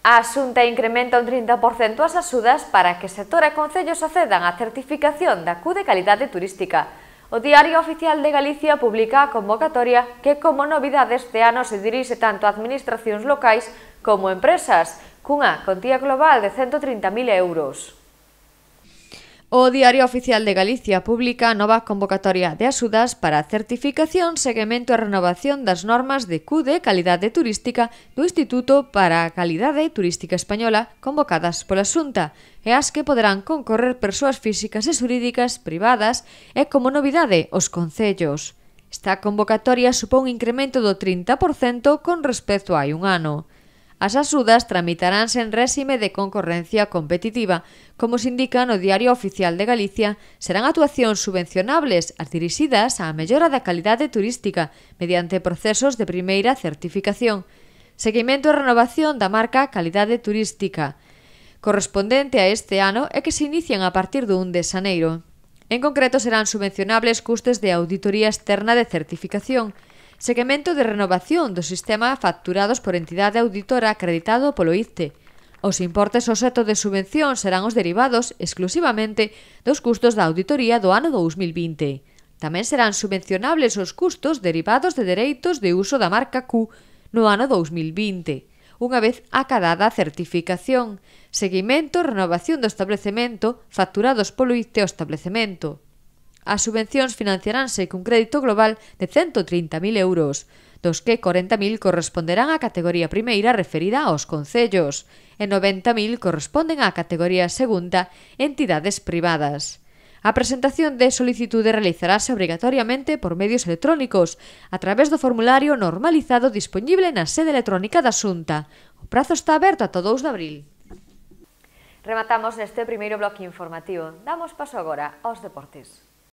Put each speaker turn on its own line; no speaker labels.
A Xunta incrementa un 30% as axudas para que sector e concellos accedan á certificación da Q de calidade turística. O Diario Oficial de Galicia publica a convocatoria que, como novidade este ano, se dirixe tanto a administracións locais como empresas, cunha contía global de 130.000 euros. O Diario Oficial de Galicia publica a nova convocatoria de axudas para a certificación, seguimento e renovación das normas de Q de calidade turística do Instituto para a Calidade Turística Española convocadas pola Xunta e as que poderán concorrer persoas físicas e xurídicas privadas e, como novidade, os concellos. Esta convocatoria supón un incremento do 30% con respecto a hai un ano. As axudas tramitaránse en réxime de concorrencia competitiva. Como se indica no Diario Oficial de Galicia, serán actuacións subvencionables as dirixidas á mellora da calidade turística mediante procesos de primeira certificación, seguimento e renovación da marca Calidade Turística, correspondente a este ano e que se inician a partir do 1 de xaneiro. En concreto, serán subvencionables custes de auditoría externa de certificación, seguimento de renovación do sistema facturados por entidade auditora acreditado polo ICTE. Os importes obxecto de subvención serán os derivados exclusivamente dos custos da auditoría do ano 2020. Tamén serán subvencionables os custos derivados de dereitos de uso da marca Q no ano 2020, unha vez acadada a certificación, seguimento e renovación do establecemento facturados polo ICTE ao establecemento. As subvencións financiaránse cun crédito global de 130.000 euros, dos que 40.000 corresponderán á categoría primeira referida aos concellos e 90.000 corresponden á categoría segunda entidades privadas. A presentación de solicitude realizarase obrigatoriamente por medios electrónicos a través do formulario normalizado dispoñible na sede electrónica da Xunta. O prazo está aberto ata o 2 de abril. Rematamos neste primeiro bloque informativo. Damos paso agora aos deportes.